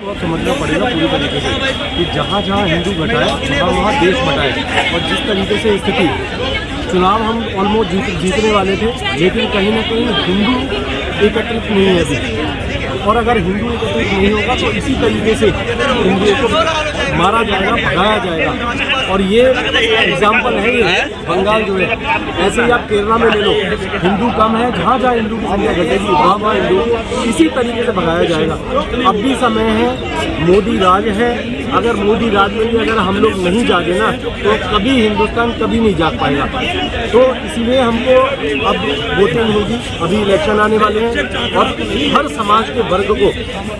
को अब समझना पड़ेगा पूरी तरीके से कि जहाँ जहाँ हिंदू घटाए वहाँ देश बटाए। और जिस तरीके से स्थिति, चुनाव हम ऑलमोस्ट जीतने वाले थे, लेकिन कहीं ना कहीं हिंदू एकत्रित नहीं है अभी। और अगर हिंदू एकत्रित नहीं होगा तो इसी तरीके से हिंदुओं को मारा जाएगा, भगाया जाएगा। और ये एग्जाम्पल है, ये बंगाल जो है, ऐसे ही आप केरला में ले लो, हिंदू कम है, जहाँ जहाँ हिंदू की संख्या घटेगी वहाँ हिंदू इसी तरीके से भगाया जाएगा। अब भी समय है, मोदी राज है। अगर मोदी राज में भी अगर हम लोग नहीं जागे ना तो कभी हिंदुस्तान कभी नहीं जाग पाएगा। तो इसलिए हमको अब वोटिंग होगी, अभी इलेक्शन आने वाले हैं और हर समाज के वर्ग को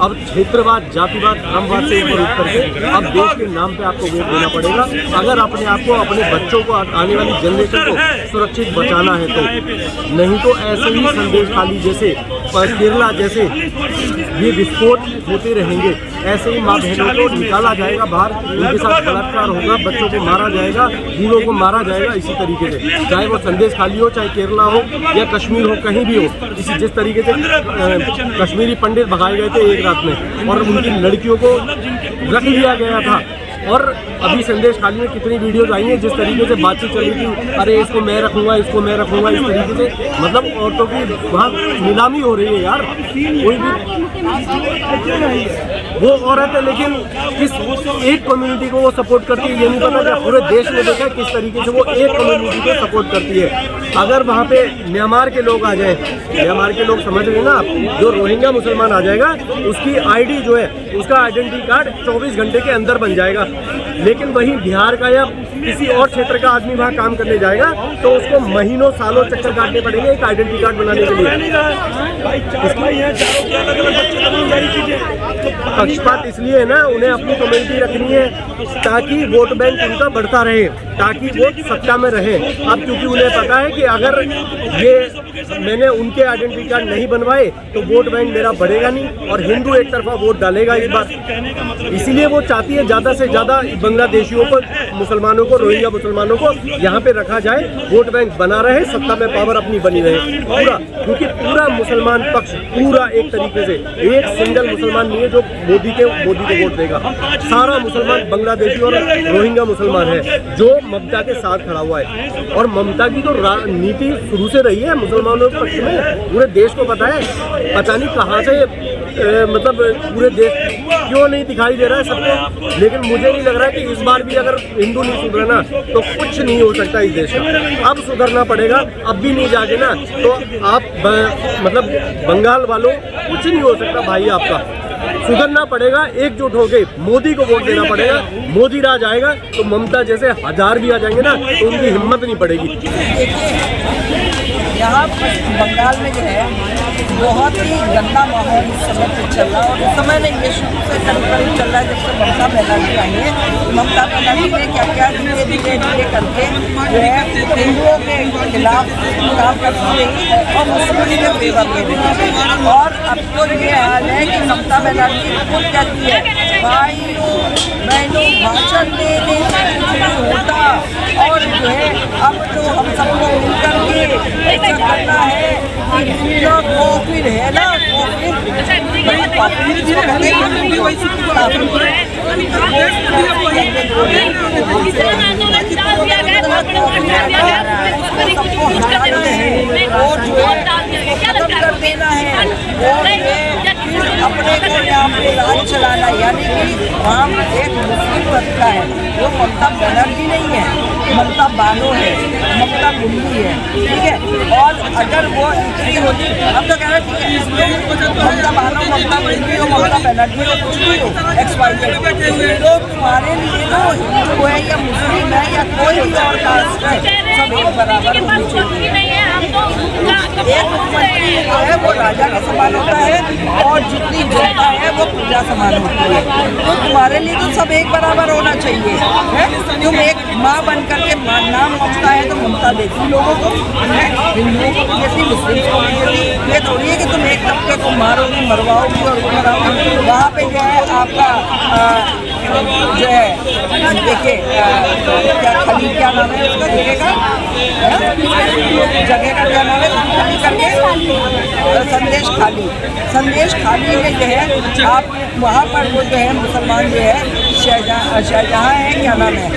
अब क्षेत्रवाद, जातिवाद, धर्मवाद से ऊपर उठ करके अब देश के नाम पे आपको वोट देना पड़ेगा। अगर अपने आप को, अपने बच्चों को, आने वाली जनरेशन को सुरक्षित बचाना है तो, नहीं तो ऐसे ही संदेश खाली जैसे केरला जैसे ये विस्फोट होते रहेंगे। ऐसे ही माँ बहनों को निकाला जाएगा बाहर, उनके साथ बलात्कार होगा, बच्चों को मारा जाएगा, बूढ़ों को मारा जाएगा इसी तरीके से, चाहे वो संदेश खाली हो, चाहे केरला हो या कश्मीर हो, कहीं भी हो। इसी जिस तरीके से कश्मीरी पंडित भगाए गए थे एक रात में और उनकी लड़कियों को रख लिया गया था। और अभी संदेश खाली में कितनी वीडियोज आई हैं जिस तरीके से बातचीत चली थी, अरे इसको मैं रखूँगा, इसको मैं रखूँगा, इस तरीके से मतलब औरतों की वहाँ नीलामी हो रही है यार। कोई भी वो औरत है लेकिन किस एक कम्युनिटी को वो सपोर्ट करती है ये नहीं पता। क्या पूरे देश में देखा किस तरीके से वो एक कम्युनिटी को सपोर्ट करती है। अगर वहाँ पे म्यांमार के लोग आ जाए, म्यांमार के लोग समझ रहे ना आप, जो रोहिंग्या मुसलमान आ जाएगा उसकी आईडी जो है, उसका आइडेंटिटी कार्ड 24 घंटे के अंदर बन जाएगा। लेकिन वहीं बिहार का या किसी और क्षेत्र का आदमी वहाँ काम करने जाएगा तो उसको महीनों सालों चक्कर काटने पड़ेंगे एक आइडेंटिटी कार्ड बनाने के लिए। पक्षपात इसलिए है ना, उन्हें अपनी कम्युनिटी रखनी है ताकि वोट बैंक उनका बढ़ता रहे, ताकि वो सत्ता में रहे। अब क्योंकि उन्हें पता है कि अगर ये मैंने उनके आइडेंटिटी कार्ड नहीं बनवाए तो वोट बैंक मेरा बढ़ेगा नहीं और हिंदू एक तरफा वोट डालेगा इस बार। इसीलिए वो चाहती है ज़्यादा से ज़्यादा बांग्लादेशियों को, मुसलमानों को, रोहिंग्या मुसलमानों को यहाँ पे रखा जाए, वोट बैंक बना रहे, सत्ता में पावर अपनी बनी रहे पूरा। क्योंकि पूरा मुसलमान पक्ष पूरा एक तरीके से, एक सिंगल मुसलमान नहीं है जो मोदी को वोट देगा। सारा मुसलमान बांग्लादेशी और रोहिंग्या मुसलमान है जो ममता के साथ खड़ा हुआ है। और ममता की तो नीति शुरू से रही है मुसलमानों के पक्ष में, पूरे देश को पता है। पता नहीं कहाँ से मतलब पूरे देश क्यों नहीं दिखाई दे रहा है सबको, लेकिन मुझे नहीं लग रहा है कि इस बार भी अगर हिंदू नहीं सुधरे ना तो कुछ नहीं हो सकता इस देश का। अब सुधरना पड़ेगा, अब भी नहीं जागे ना तो आप मतलब बंगाल वालों कुछ नहीं हो सकता भाई, आपका सुधरना पड़ेगा। एकजुट होके मोदी को वोट देना पड़ेगा। मोदी राज आएगा तो ममता जैसे 1000 भी आ जाएंगे ना तो उनकी हिम्मत नहीं पड़ेगी। यहाँ बंगाल में जो है बहुत ही गंदा माहौल इस समय पे चल रहा है और इस समय नहीं, ये शुरू से करीब चल रहा है जब से ममता बनर्जी आई है। ममता बनर्जी ने क्या क्या धीरे करके जो है हिंदुओं के खिलाफ काम करती रही और मुस्लिम के फेवर में रही। और अब तो ये हाल है कि ममता बनर्जी खुद कहती है, भाइयों बहनों भाषण देने से नहीं होता और जो है अब तो हम सबको मिलकर के ऐसा करना है कि फिर है ना और जो खत्म कर देना है और अपने को यहाँ पे राज चलाना, यानी कि वहाँ एक मुस्लिम बनता है वो ममता बनर्जी नहीं है, ममता बानो है, ममता गुंडी है, ठीक है। और अगर वो इतनी होती, हम तो कह रहे हैं ममता बानो, ममता गुंडी हो, ममता बनर्जी हो, कुछ भी हो, XYZ, तो तुम्हारे लिए तो हिंदू है या मुस्लिम है या कोई भी और कास्ट है, सब एक बराबर होनी चाहिए। एक मुख्यमंत्री जो है वो राजा के समान होता है और जितनी जनता है वो प्रजा समान होती है। तो तुम्हारे लिए तो सब एक बराबर होना चाहिए है। तुम एक माँ बन करके नाम ममता है तो ममता देती लोगों को, हिंदुओं को भी देती, मुस्लिम को भी देती। ये थोड़ी है कि तुम एक तबके को मारोगी, मरवाओगी और मराओगी। वहाँ पे जो है आपका जो है देखिए क्या खली, क्या नाम है उसका जगह का, जगह का क्या नाम है खाली करके, संदेश खाली में जो है आप वहाँ पर वो जो है मुसलमान जो है शाहजहाँ है, क्या नाम है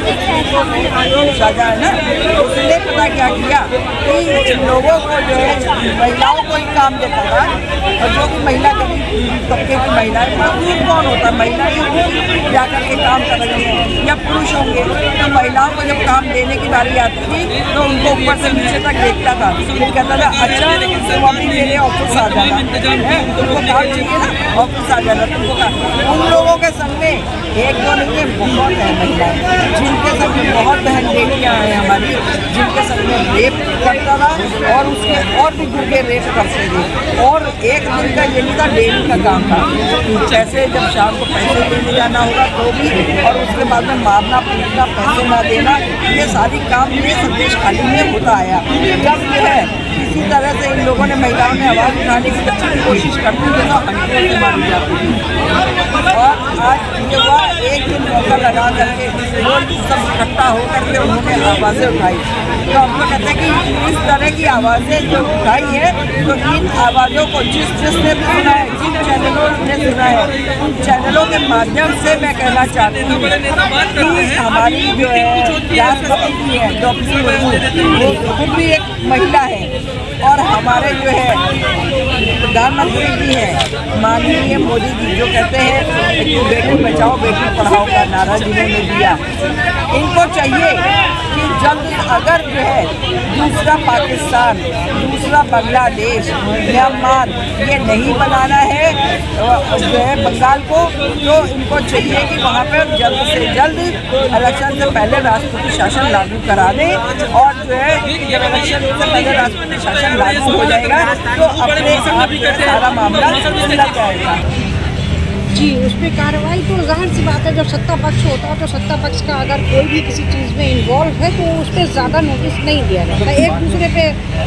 शाहजहाँ ना, उसने पता क्या किया कि लोगों को जो है महिलाओं को ही काम देता था, और जो कि महिला गरीब तबके की महिला है, मजदूर कौन होता है, महिला ही जा करके काम कर रही है या पुरुष होंगे, तो महिलाओं को जब काम देने की बारी आती थी तो उनको ऊपर से नीचे तक देखता था, फिर कहता था अच्छा तुम अभी मेरे ऑफिस आ जाना है, तुमको काम चाहिए ना ऑफिस आ जाना तुमको काम। उन लोगों के संग में एक दो नहीं है, बहुत है महिलाएं जिनके संग में बहुत बहन बेटियाँ हैं हमारी, जिनके संग में रेप करता था और उसके और भी गुर्गे रेप करते थे, और एक दिन का ये नहीं था, डेली का काम था, पैसे जब शाम को पैसे लेने जाना होगा तो भी, और उसके बाद में मारना पीटना, पैसे ना देना, ये सारी काम ये संदेश खाली में होता आया। जब जो है इसी तरह से इन लोगों ने महिलाओं ने आवाज़ उठाने की कोशिश करती थी तो हंड्रेड से मारी जाती थी, और आज ये हुआ एक दिन मौका लगा करके लोग सब इकट्ठा होकर के उन्होंने आवाज़ें उठाई। तो हम लोग कहते हैं कि इस तरह की आवाज़ें जो उठाई है, तो इन आवाज़ों को जिसने भी सुना है, जिन चैनलों ने सुना है, उन चैनलों के माध्यम से मैं कहना चाहती हूँ कि हमारी जो है राष्ट्रपति है द्रौपदी मुर्मू, वो खुद भी एक महिला है, और हमारे जो है प्रधानमंत्री जी हैं माननीय मोदी जी, जो कहते हैं कि बेटी बचाओ बेटी पढ़ाओ का नारा जिन्होंने दिया, इनको चाहिए कि जल्द अगर जो है दूसरा पाकिस्तान, दूसरा बांग्लादेश, म्यांमार ये नहीं बनाना है जो है बंगाल को, तो इनको चाहिए कि वहाँ पर जल्द से जल्द इलेक्शन से पहले राष्ट्रपति शासन लागू करा दें, और जो है जब इलेक्शन से पहले राष्ट्रपति शासन लागू हो जाएगा तो अपने आप सारा मामला सुलझ जाएगा। जी, उस पर कार्रवाई तो जाहिर सी बात है, जब सत्ता पक्ष होता है तो सत्ता पक्ष का अगर कोई भी किसी चीज़ में इन्वॉल्व है तो उस पर ज़्यादा नोटिस नहीं दिया जाता, एक दूसरे पे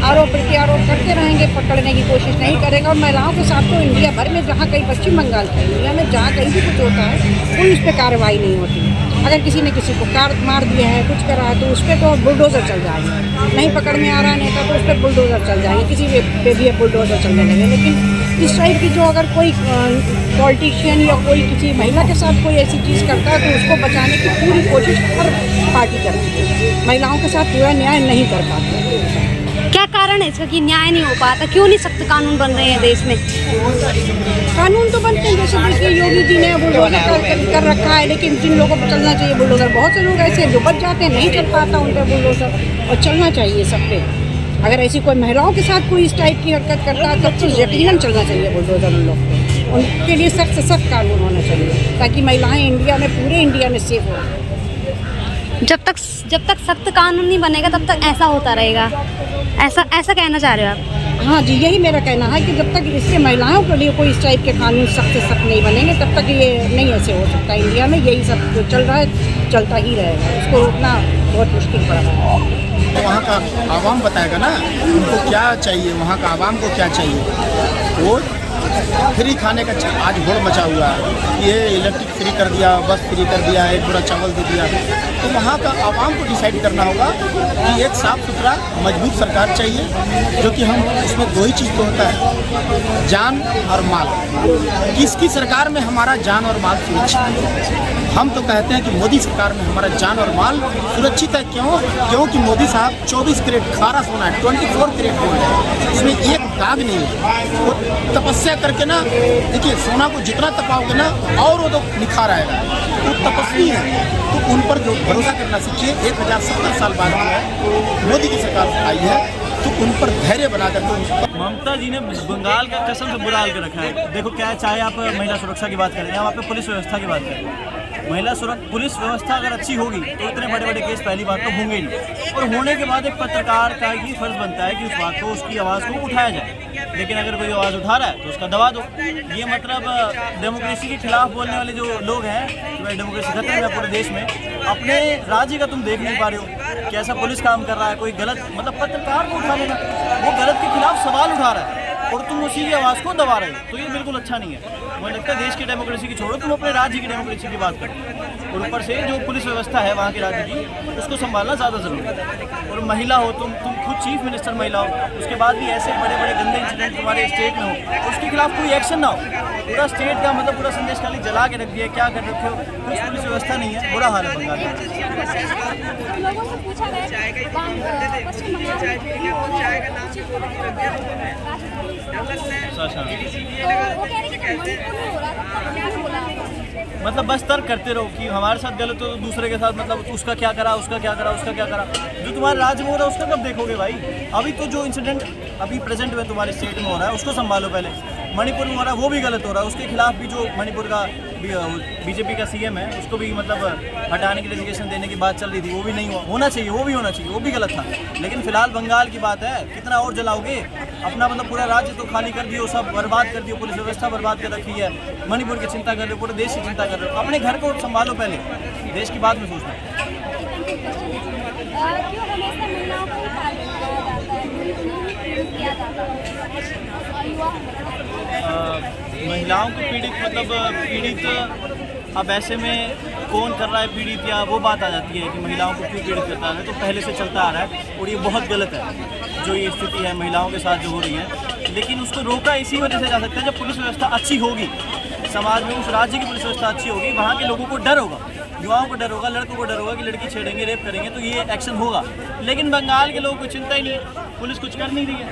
आरोप प्रत्यारोप करते रहेंगे, पकड़ने की कोशिश नहीं करेगा। और महिलाओं के साथ तो इंडिया भर में जहाँ कहीं पश्चिम बंगाल का इंडिया में जहाँ कहीं भी कुछ होता है कोई उस पर कार्रवाई नहीं होती। अगर किसी ने किसी को मार दिया है, कुछ करा है, तो उस पर तो बुलडोज़र चल जाएगा, नहीं पकड़ में आ रहा नेता तो उस पर बुलडोज़र चल जाएंगे, किसी पे भी बुलडोज़र चलने लगे। लेकिन इस टाइप की जो अगर कोई पॉलिटिशियन या कोई किसी महिला के साथ कोई ऐसी चीज़ करता है तो उसको बचाने की पूरी कोशिश हर पार्टी करती है, महिलाओं के साथ पूरा न्याय नहीं कर पाती। क्या कारण है इसका कि न्याय नहीं हो पाता? क्यों नहीं सख्त कानून बन रहे हैं देश में? कानून तो बनते हैं, जैसे देखिए योगी जी ने बुलडोजर कर रखा है, लेकिन जिन लोगों को चलना चाहिए बुलडोजर, बहुत से लोग ऐसे जो बच जाते हैं, नहीं चल पाता उन पर बुलडोजर, और चलना चाहिए सब पे। अगर ऐसी कोई महिलाओं के साथ कोई इस टाइप की हरकत करता है तब तो यकीनन चलना चाहिए बुलडोजर उन लोग को, उनके लिए सख्त से सख्त कानून होना चाहिए ताकि महिलाएं इंडिया में, पूरे इंडिया में सेफ हो। जब तक सख्त कानून नहीं बनेगा तब तक ऐसा होता रहेगा, ऐसा कहना चाह रहे हो आप? हाँ जी, यही मेरा कहना है कि जब तक इससे महिलाओं के लिए कोई इस टाइप के कानून सख्त से सख्त नहीं बनेंगे तब तक ये नहीं ऐसे हो सकता। इंडिया में यही सब जो चल रहा है चलता ही रहेगा, इसको रोकना बहुत मुश्किल पड़ रहा है। वहाँ का आवाम बताएगा ना उनको क्या चाहिए, वहाँ का आवाम को क्या चाहिए। वो फ्री खाने का आज होड़ मचा हुआ है, ये इलेक्ट्रिक फ्री कर दिया, बस फ्री कर दिया, एक पूरा चावल दे दिया। तो वहाँ का आवाम को डिसाइड करना होगा कि एक साफ़ सुथरा मजबूत सरकार चाहिए, जो कि हम इसमें दो ही चीज़ तो होता है, जान और माल। किसकी सरकार में हमारा जान और माल सुरक्षित है? हम तो कहते हैं कि मोदी सरकार में हमारा जान और माल सुरक्षित है। क्योंकि मोदी साहब 24 कैरेट खारा सोना है, 24 कैरेट गोल्ड है, इसमें एक दाग नहीं है। वो तपस्या करके ना, देखिए सोना को जितना तपाओगे ना और वो तो निखार आएगा। वो तपस्वी है, तो उन पर जो भरोसा करना सीखिए। 1070 साल बाद जो है मोदी की सरकार आई है, तो उन पर धैर्य बना कर ममता जी ने बंगाल का कसम से बुरा हाल कर रखा है। देखो क्या है, चाहे आप महिला सुरक्षा की बात करें या आप पुलिस व्यवस्था की बात करें, पुलिस व्यवस्था अगर अच्छी होगी तो इतने बड़े बड़े केस पहली बात तो होंगे ही नहीं, और होने के बाद एक पत्रकार का ही फर्ज बनता है कि उस बात को, उसकी आवाज़ को उठाया जाए। लेकिन अगर कोई आवाज़ उठा रहा है तो उसका दबा दो। ये मतलब डेमोक्रेसी के खिलाफ बोलने वाले जो लोग हैं कि भाई डेमोक्रेसी खत्म है पूरे देश में, अपने राज्य का तुम देख नहीं पा रहे हो कैसा पुलिस काम कर रहा है। कोई गलत, मतलब पत्रकार को उठा लेना, वो गलत के खिलाफ सवाल उठा रहा है और तुम उसी की आवाज़ को दबा रहे हो, तो ये बिल्कुल अच्छा नहीं है। मुझे लगता है देश की डेमोक्रेसी की छोड़ो, तुम अपने राज्य की डेमोक्रेसी की बात करो। और ऊपर से जो पुलिस व्यवस्था है वहाँ के राज्य की, उसको संभालना ज़्यादा ज़रूरी है। और महिला हो तुम खुद चीफ मिनिस्टर महिला हो, उसके बाद भी ऐसे बड़े बड़े गंदे इंसिडेंट तुम्हारे स्टेट में हो, उसके खिलाफ कोई एक्शन ना हो। पूरा स्टेट का मतलब पूरा संदेश खाली जला के रख दिया, क्या कर रखे हो, कुछ पुलिस व्यवस्था नहीं है, बुरा हाल है बंगाल में। लोगों से पूछा गया पश्चिम बंगाल वो कह रहे कि मणिपुर में हो रहा था, मतलब बस तर्क करते रहो कि हमारे साथ गलत हो तो दूसरे के साथ मतलब उसका क्या करा, उसका क्या करा, उसका क्या करा। जो तुम्हारे राज्य में हो रहा है उसका कब देखोगे भाई? अभी तो जो इंसिडेंट अभी प्रेजेंट में तुम्हारे स्टेट में हो रहा है उसको संभालो पहले। मणिपुर में हो रहा है वो भी गलत हो रहा है, उसके खिलाफ भी जो मणिपुर का बीजेपी का सीएम है उसको भी मतलब हटाने की डेजिग्नेशन देने की बात चल रही थी, वो भी नहीं होना चाहिए, वो भी होना चाहिए, वो भी गलत था। लेकिन फिलहाल बंगाल की बात है, कितना और जलाओगे अपना? मतलब पूरा राज्य तो खाली कर दियो, सब बर्बाद कर दियो, पुलिस व्यवस्था बर्बाद कर रखी है, मणिपुर की चिंता कर रहे हो, पूरे देश की चिंता कर रहे हो। अपने घर को संभालो पहले, देश की बात में सोचना। क्यों हमेशा महिलाओं को टारगेट किया जाता है, युवा महिलाओं को पीड़ित अब ऐसे में कौन कर रहा है पीड़ित, या वो बात आ जाती है कि महिलाओं को क्यों पीड़ित करता है, तो पहले से चलता आ रहा है और ये बहुत गलत है जो ये स्थिति है महिलाओं के साथ जो हो रही है। लेकिन उसको रोका इसी वजह से जा सकता है जब पुलिस व्यवस्था अच्छी होगी, समाज में उस राज्य की पुलिस व्यवस्था अच्छी होगी, वहाँ के लोगों को डर होगा, युवाओं को डर होगा, लड़कों को डर होगा कि लड़की छेड़ेंगे, रेप करेंगे तो ये एक्शन होगा। लेकिन बंगाल के लोगों को चिंता ही नहीं है, पुलिस कुछ कर नहीं रही है,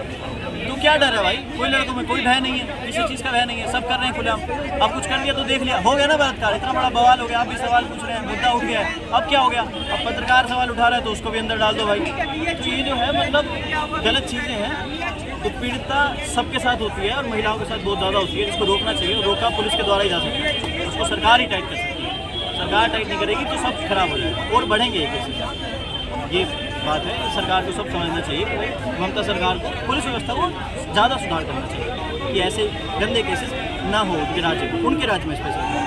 तो क्या डर है भाई? कोई लड़कों में कोई भय नहीं है, किसी चीज़ का भय नहीं है, सब कर रहे हैं खुलेआम। अब कुछ कर लिया तो देख लिया, हो गया ना बलात्कार, इतना बड़ा बवाल हो गया, आप भी सवाल पूछ रहे हैं, मुद्दा उठ गया है, अब क्या हो गया? अब पत्रकार सवाल उठा रहा है तो उसको भी अंदर डाल दो भाई। तो ये जो है मतलब गलत चीज़ें हैं। तो पीड़ितता सबके साथ होती है और महिलाओं के साथ बहुत ज़्यादा होती है, जिसको रोकना चाहिए, और रोका पुलिस के द्वारा ही जा सकता है, उसको सरकार ही टाइट कर सकती है। सरकार टाइट नहीं करेगी तो सब खराब हो जाएगा और बढ़ेंगे ये केसेस। ये बात है, सरकार को सब समझना चाहिए, ममता सरकार को पुलिस व्यवस्था को ज़्यादा सुधार करना चाहिए कि ऐसे गंदे केसेस ना हो उनके राज्य में स्पेशली।